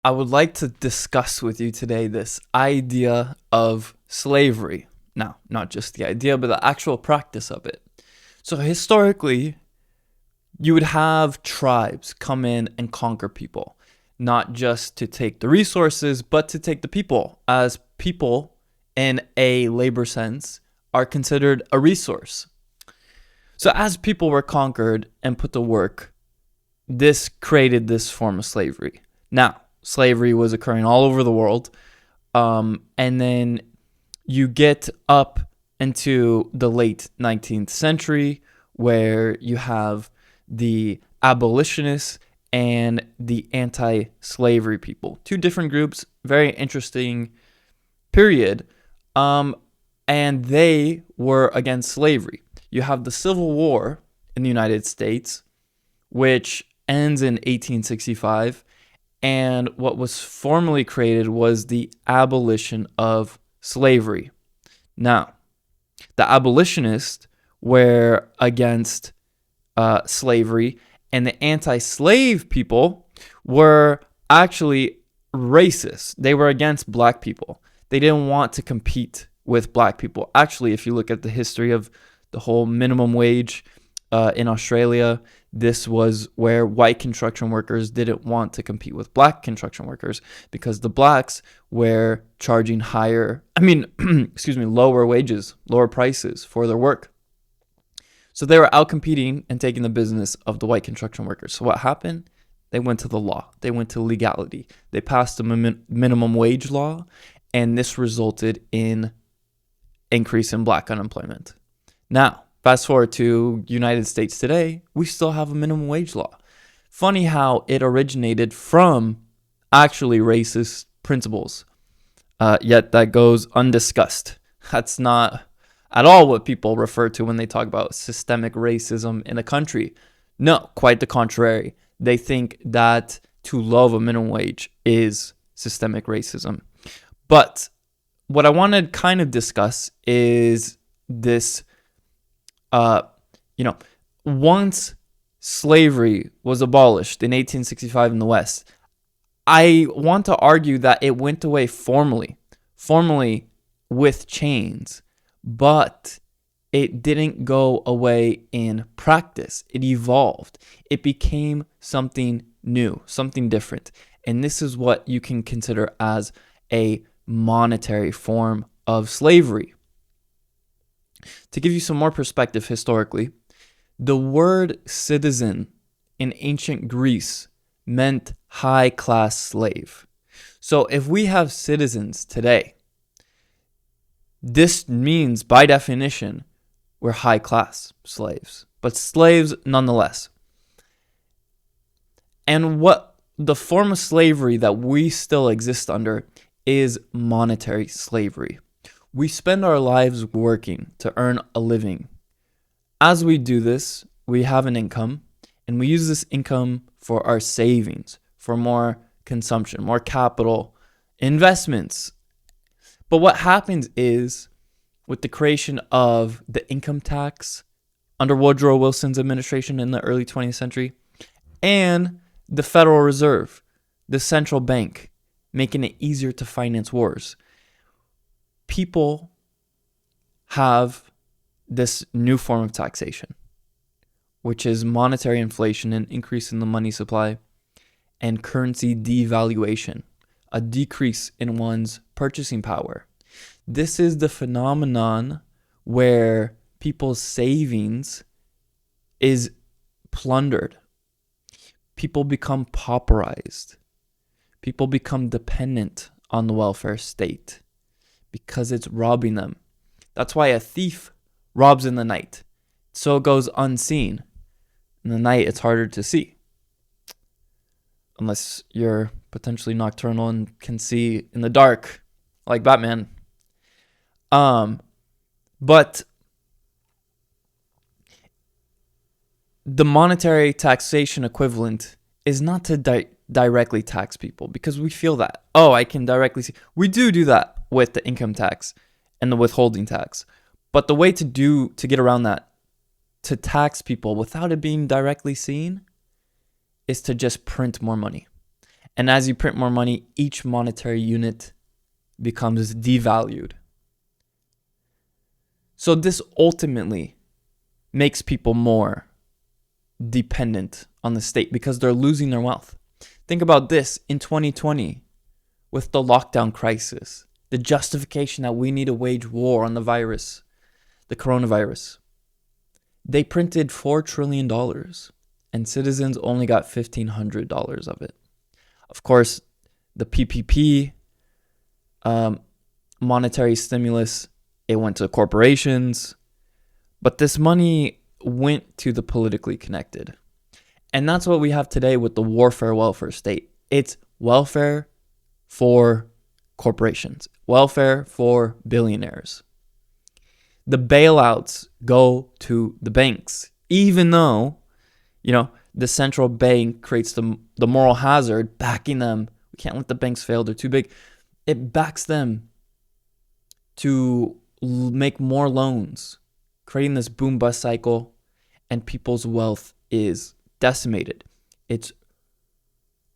I would like to discuss with you today this idea of slavery. Now, not just the idea, but the actual practice of it. So, historically, you would have tribes come in and conquer people, not just to take the resources, but to take the people, as people, in a labor sense, are considered a resource. So, as people were conquered and put to work, this created this form of slavery. Now, slavery was occurring all over the world. And then you get up into the late 19th century where you have the abolitionists and the anti-slavery people. Two different groups, very interesting period. And they were against slavery. You have the Civil War in the United States, which ends in 1865. And what was formally created was the abolition of slavery. Now, the abolitionists were against slavery, and the anti-slave people were actually racist. They were against black people. They didn't want to compete with black people. Actually, if you look at the history of the whole minimum wage in Australia, this was where white construction workers didn't want to compete with black construction workers because the blacks were charging lower wages, lower prices for their work. So they were out competing and taking the business of the white construction workers. So what happened? They went to the law. They went to legality. They passed a minimum wage law, and this resulted in increase in black unemployment. Now, fast forward to United States today, we still have a minimum wage law. Funny how it originated from actually racist principles, yet that goes undiscussed. That's not at all what people refer to when they talk about systemic racism in a country. No, quite the contrary. They think that too low of a minimum wage is systemic racism. But what I want to kind of discuss is this. Once slavery was abolished in 1865 in the West, I want to argue that it went away formally with chains, but it didn't go away in practice. It evolved. It became something new, something different. And this is what you can consider as a monetary form of slavery. To give you some more perspective historically, the word citizen in ancient Greece meant high-class slave. So if we have citizens today, this means by definition we're high-class slaves, but slaves nonetheless. And what the form of slavery that we still exist under is monetary slavery. We spend our lives working to earn a living. As we do this, we have an income, and we use this income for our savings, for more consumption, more capital, investments. But what happens is, with the creation of the income tax under Woodrow Wilson's administration in the early 20th century, and the Federal Reserve, the central bank, making it easier to finance wars, people have this new form of taxation, which is monetary inflation and increase in the money supply, and currency devaluation, a decrease in one's purchasing power. This is the phenomenon where people's savings is plundered. People become pauperized. People become dependent on the welfare state, because it's robbing them. That's why a thief robs in the night. So it goes unseen. In the night, it's harder to see. Unless you're potentially nocturnal and can see in the dark, like Batman. But the monetary taxation equivalent is not to directly tax people, because we feel that, I can directly see. We do that with the income tax and the withholding tax. But the way to get around that, to tax people without it being directly seen, is to just print more money. And as you print more money, each monetary unit becomes devalued. So this ultimately makes people more dependent on the state because they're losing their wealth. Think about this in 2020 with the lockdown crisis, the justification that we need to wage war on the virus, the coronavirus. They printed $4 trillion and citizens only got $1,500 of it. Of course, the PPP monetary stimulus, it went to corporations, but this money went to the politically connected. And that's what we have today with the warfare welfare state. It's welfare for corporations, welfare for billionaires. The bailouts go to the banks, even though, the central bank creates the moral hazard backing them. We can't let the banks fail. They're too big. It backs them to make more loans, creating this boom bust cycle, and people's wealth is decimated. It's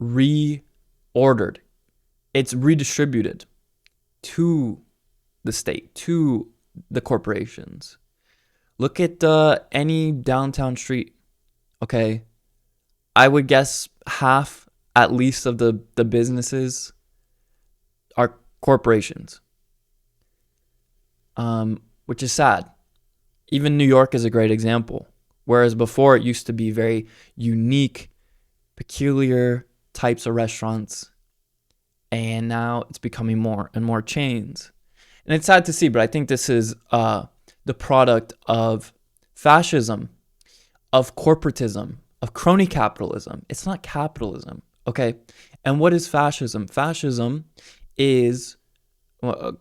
reordered. It's redistributed to the state, to the corporations. Look at any downtown street, okay? I would guess half, at least, of the businesses are corporations, which is sad. Even New York is a great example. Whereas before it used to be very unique, peculiar types of restaurants, and now it's becoming more and more chains. And it's sad to see, but I think this is the product of fascism, of corporatism, of crony capitalism. It's not capitalism, okay? And what is fascism? Fascism is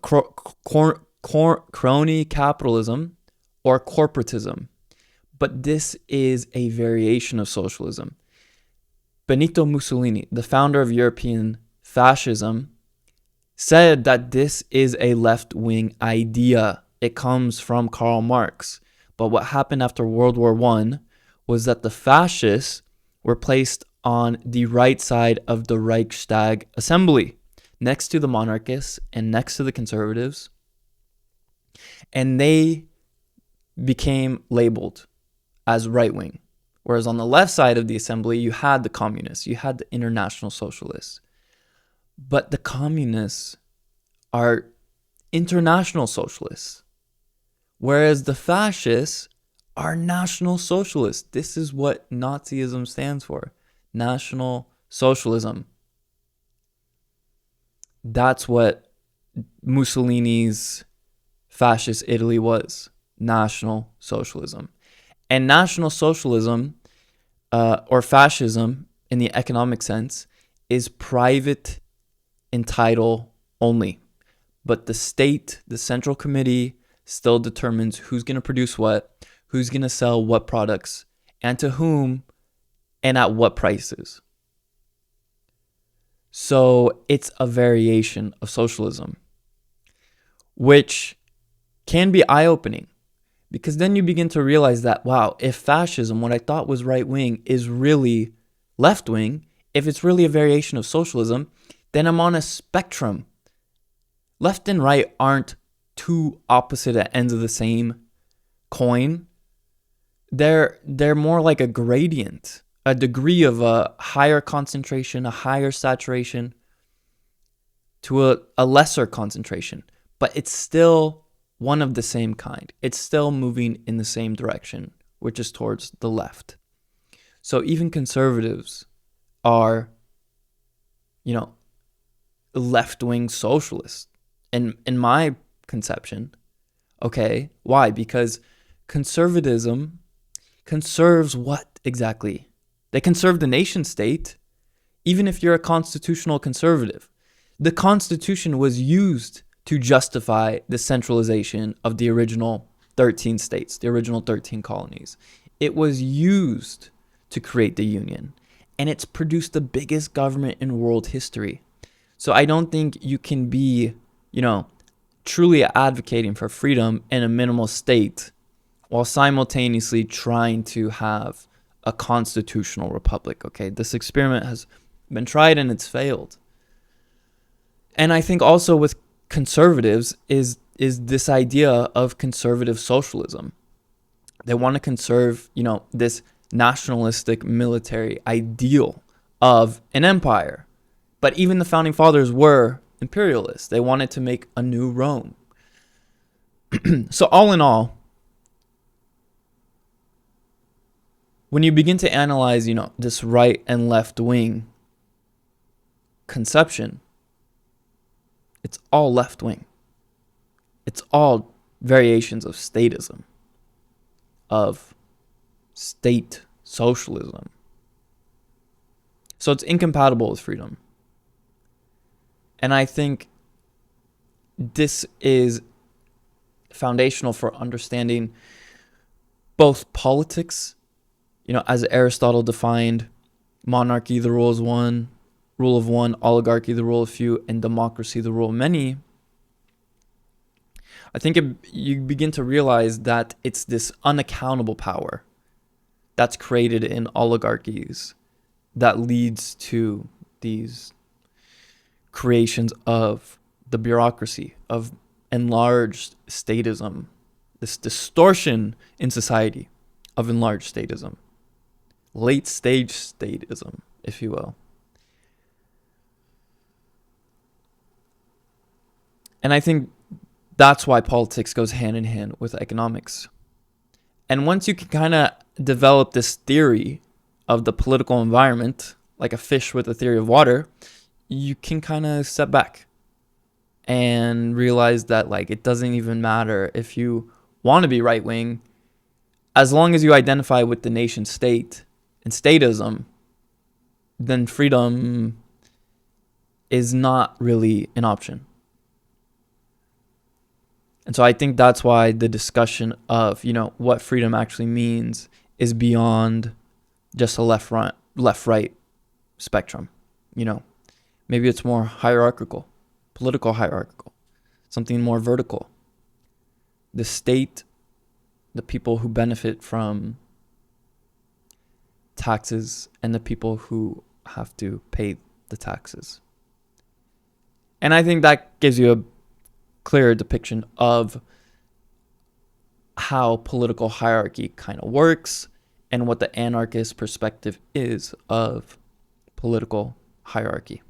crony capitalism or corporatism. But this is a variation of socialism. Benito Mussolini, the founder of European fascism, said that this is a left-wing idea. It comes from Karl Marx. But what happened after World War I was that the fascists were placed on the right side of the Reichstag assembly, next to the monarchists and next to the conservatives. And they became labeled as right-wing. Whereas on the left side of the assembly, you had the communists, you had the international socialists. But the communists are international socialists, whereas the fascists are national socialists. This is what Nazism stands for, National Socialism. That's what Mussolini's fascist Italy was, National Socialism. And National Socialism, or fascism in the economic sense, is private entitle only. But the state, the central committee, still determines who's going to produce what, who's going to sell what products, and to whom, and at what prices. So it's a variation of socialism, which can be eye-opening. Because then you begin to realize that, wow, if fascism, what I thought was right-wing, is really left-wing, if it's really a variation of socialism, then I'm on a spectrum. Left and right aren't two opposite ends of the same coin. They're more like a gradient, a degree of a higher concentration, a higher saturation to a lesser concentration. But it's still one of the same kind. It's still moving in the same direction, which is towards the left. So even conservatives are, left-wing socialists in my conception. Okay, why? Because conservatism conserves what exactly? They conserve the nation state, even if you're a constitutional conservative. The Constitution was used to justify the centralization of the original 13 states, the original 13 colonies. It was used to create the Union, and it's produced the biggest government in world history. So I don't think you can be, truly advocating for freedom in a minimal state while simultaneously trying to have a constitutional republic, okay? This experiment has been tried and it's failed. And I think also with conservatives is this idea of conservative socialism. They want to conserve, this nationalistic military ideal of an empire. But even the founding fathers were imperialists. They wanted to make a new Rome. So all in all, when you begin to analyze, this right and left wing conception, it's all left wing. It's all variations of statism, of state socialism. So it's incompatible with freedom. And I think this is foundational for understanding both politics, as Aristotle defined monarchy, the rule of one, oligarchy, the rule of few, and democracy, the rule of many. I think you begin to realize that it's this unaccountable power that's created in oligarchies that leads to these creations of the bureaucracy, of enlarged statism, this distortion in society of enlarged statism, late stage statism, if you will. And I think that's why politics goes hand in hand with economics. And once you can kind of develop this theory of the political environment, like a fish with a theory of water, you can kind of step back and realize that it doesn't even matter if you want to be right wing, as long as you identify with the nation state and statism, then freedom is not really an option. And so I think that's why the discussion of, what freedom actually means is beyond just a left-right spectrum. Maybe it's more hierarchical, political hierarchical, something more vertical. The state, the people who benefit from taxes, and the people who have to pay the taxes. And I think that gives you a clearer depiction of how political hierarchy kind of works and what the anarchist perspective is of political hierarchy.